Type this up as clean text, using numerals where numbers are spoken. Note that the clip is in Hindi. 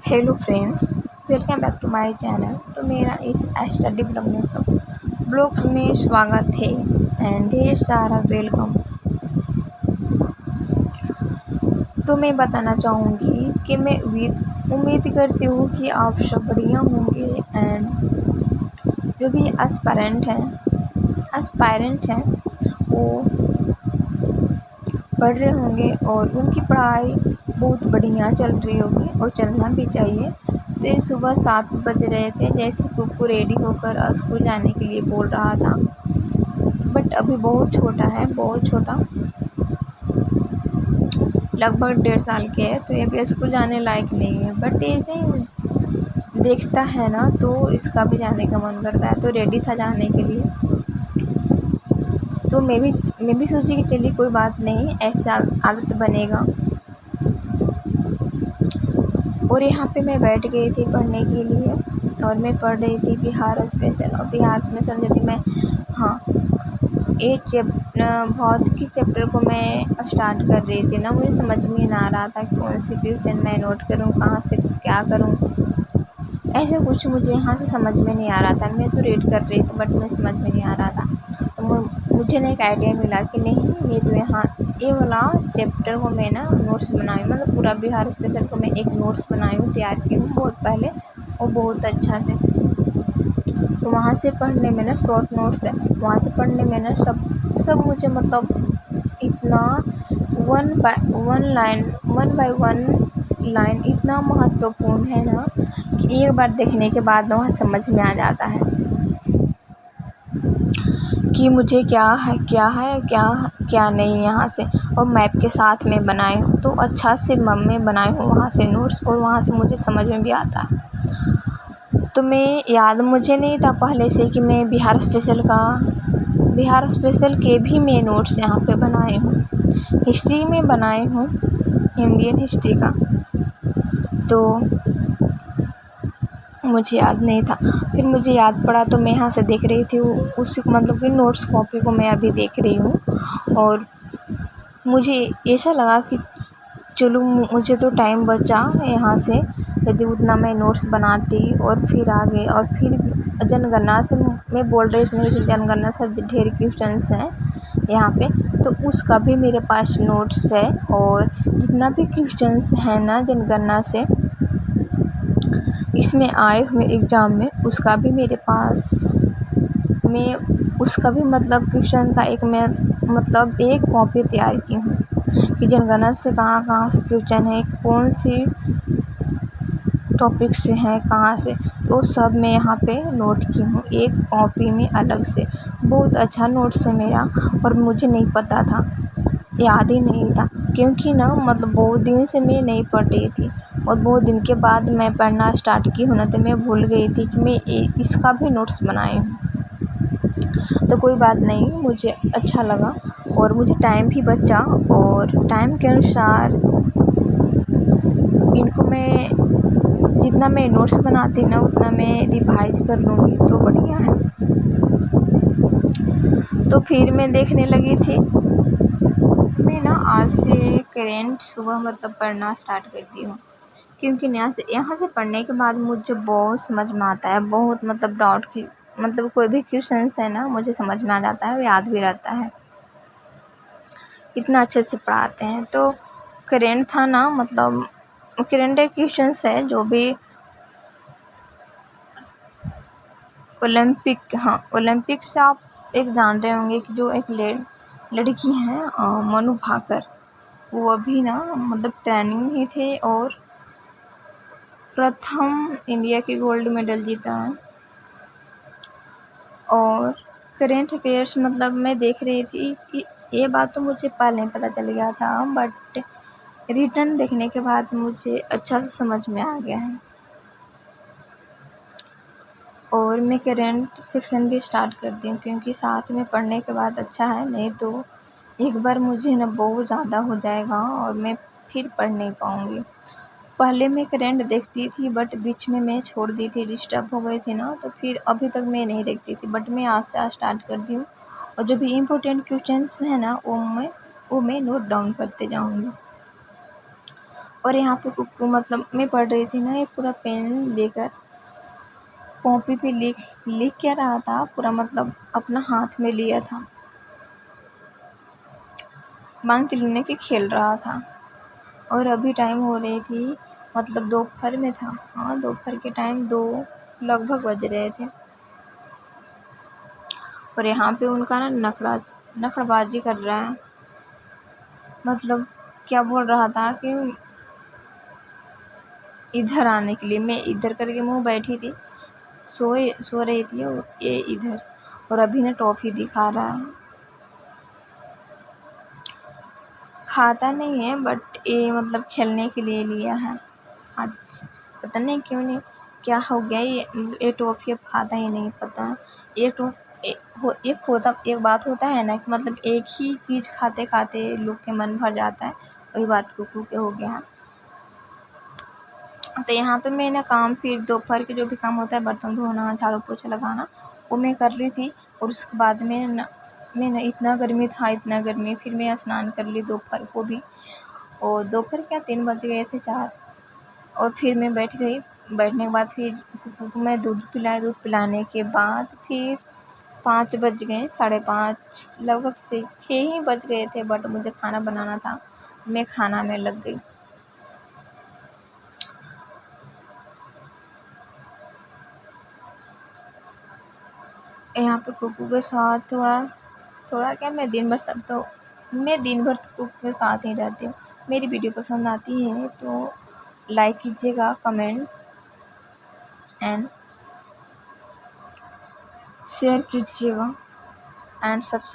Hello friends, welcome back to my channel. तो मेरा इस स्टडी ब्लॉग्स में स्वागत है एंड ढेर सारा वेलकम। तो मैं बताना चाहूँगी कि मैं उम्मीद करती हूँ कि आप सब बढ़िया होंगे एंड जो भी एस्पायरेंट हैं वो पढ़ रहे होंगे और उनकी पढ़ाई बहुत बढ़िया चल रही होगी और चलना भी चाहिए। तो सुबह 7 बज रहे थे, जैसे कुकू रेडी होकर स्कूल जाने के लिए बोल रहा था, बट अभी बहुत छोटा है, बहुत छोटा, लगभग 1.5 साल के है, तो ये अभी स्कूल जाने लायक नहीं है। बट ऐसे ही देखता है ना तो इसका भी जाने का मन करता है, तो रेडी था जाने के लिए। तो मैं भी सोची कि चलिए कोई बात नहीं, ऐसा आदत बनेगा। और यहाँ पे मैं बैठ गई थी पढ़ने के लिए और मैं पढ़ रही थी बिहार स्पेशल। और बिहार स्पेशल यदि मैं भौतिकी चैप्टर को मैं स्टार्ट कर रही थी ना, मुझे समझ में ना आ रहा था कि कौन सी क्वेश्चन मैं नोट करूँ, कहाँ से क्या करूँ, ऐसे कुछ मुझे यहाँ से समझ में नहीं आ रहा था। मैं तो रीड कर रही थी बट मुझे समझ में नहीं आ रहा था। तो मुझे ना एक आइडिया मिला कि नहीं, मैं तो यहाँ ये वाला चैप्टर को मैं ना नोट्स बनाई, मतलब पूरा बिहार स्पेशल को मैं एक नोट्स बनाई हूँ, तैयार की हूँ बहुत पहले और बहुत अच्छा से। तो वहाँ से पढ़ने में ना शॉर्ट नोट्स है, वहाँ से पढ़ने में ना सब मुझे मतलब इतना वन बाय वन लाइन इतना महत्वपूर्ण है ना कि एक बार देखने के बाद वहाँ समझ में आ जाता है कि मुझे क्या नहीं यहाँ से। और मैप के साथ में बनाई हूँ, तो अच्छा से मैं बनाई हूँ वहाँ से नोट्स, और वहाँ से मुझे समझ में भी आता है। तो मुझे नहीं था पहले से कि मैं बिहार स्पेशल के भी मैं नोट्स यहाँ पे बनाई हूँ। हिस्ट्री में बनाई हूँ, इंडियन हिस्ट्री का, तो मुझे याद नहीं था। फिर मुझे याद पड़ा तो मैं यहाँ से देख रही थी उस मतलब कि नोट्स कॉपी को मैं अभी देख रही हूँ। और मुझे ऐसा लगा कि चलो, मुझे तो टाइम बचा यहाँ से, यदि उतना मैं नोट्स बनाती और फिर आगे। और फिर जनगणना से मैं बोल रही थी कि जनगणना से ढेर क्वेश्चंस हैं यहाँ पे, तो उसका भी मेरे पास नोट्स है। और जितना भी क्वेश्चंस हैं ना जनगणना से इसमें आए हुए एग्ज़ाम में, उसका भी मेरे पास, मैं उसका भी मतलब क्वेश्चन का एक कॉपी तैयार की हूँ कि जनगणना से कहाँ से क्वेश्चन है, कौन सी टॉपिक से हैं, कहाँ से, तो सब मैं यहाँ पे नोट की हूँ एक कॉपी में अलग से। बहुत अच्छा नोट्स है मेरा, और मुझे नहीं पता था, याद ही नहीं था, क्योंकि ना मतलब बहुत दिन से मैं नहीं पढ़ रही थी, और बहुत दिन के बाद मैं पढ़ना स्टार्ट की हूँ ना, तो मैं भूल गई थी कि मैं इसका भी नोट्स बनाई हूँ। तो कोई बात नहीं, मुझे अच्छा लगा और मुझे टाइम भी बचा, और टाइम के अनुसार इनको मैं जितना मैं नोट्स बनाती ना उतना मैं रिवाइज कर लूँगी तो बढ़िया है। तो फिर मैं देखने लगी थी, मैं ना आज से करेंट सुबह मतलब पढ़ना स्टार्ट करती हूँ, क्योंकि यहाँ से पढ़ने के बाद मुझे बहुत समझ में आता है, बहुत मतलब डाउट की मतलब कोई भी क्वेश्चन है ना मुझे समझ में आ जाता है, याद भी रहता है, इतना अच्छे से पढ़ाते हैं। तो करेंट था ना, मतलब करेंट क्वेश्चन है जो भी ओलंपिक से आप एक जान रहे होंगे कि जो एक लड़की हैं मनु भाकर, वो अभी ना मतलब ट्रेनिंग ही थे और प्रथम इंडिया के गोल्ड मेडल जीता है। और करेंट अफेयर्स मतलब मैं देख रही थी कि ये बात तो मुझे पहले पता चल गया था, बट रिटर्न देखने के बाद मुझे अच्छा से समझ में आ गया है। और मैं करेंट सेक्शन भी स्टार्ट कर दी हूँ, क्योंकि साथ में पढ़ने के बाद अच्छा है, नहीं तो एक बार मुझे ना बहुत ज़्यादा हो जाएगा और मैं फिर पढ़ नहीं पाऊँगी। पहले मैं करेंट देखती थी बट बीच में मैं छोड़ दी थी, डिस्टर्ब हो गई थी ना, तो फिर अभी तक मैं नहीं देखती थी, बट मैं आज से स्टार्ट कर दी हूँ। और जो भी इम्पोर्टेंट क्वेश्चंस हैं ना वो मैं नोट डाउन करते जाऊँगी। और यहाँ पे कुक्कू मतलब मैं पढ़ रही थी ना, ये पूरा पेन लेकर कॉपी पे लिख क्या रहा था पूरा, मतलब अपना हाथ में लिया था, मांग लेने के खेल रहा था। और अभी टाइम हो रही थी, मतलब दोपहर में था, हाँ दोपहर के टाइम 2 लगभग बज रहे थे। और यहाँ पे उनका ना नखड़बाजी कर रहा है, मतलब क्या बोल रहा था कि इधर आने के लिए। मैं इधर करके मुँह बैठी थी, सो रही थी, और ये इधर, और अभी ना टॉफ़ी दिखा रहा है। खाता नहीं है बट ये मतलब खेलने के लिए लिया है आज, पता नहीं क्यों, नहीं क्या हो गया, ये टॉफ़ी अब खाता ही नहीं, पता। एक बात होता है ना कि मतलब एक ही चीज़ खाते खाते लोग के मन भर जाता है, वही बात कुकू के हो गया है। तो यहाँ पे मैं ना काम, फिर दोपहर के जो भी काम होता है, बर्तन धोना, झाड़ू पोछा लगाना, वो मैं कर रही थी। और उसके बाद में ना इतना गर्मी था, इतना गर्मी, फिर मैं स्नान कर ली दोपहर को भी। और दोपहर क्या 3 बज गए थे, 4। और फिर मैं बैठ गई। बैठने के बाद फिर कुकू को मैं दूध पिलाने के बाद फिर 5 बज गए, 5:30 लगभग से 6 ही बज गए थे, बट मुझे खाना बनाना था, मैं खाना में लग गई। यहाँ पे कुकू के साथ थोड़ा क्या, मैं दिन भर कुकू के साथ ही रहती हूँ। मेरी वीडियो पसंद आती है तो लाइक कीजिएगा, कमेंट एंड शेयर कीजिएगा एंड सब्सक्राइब।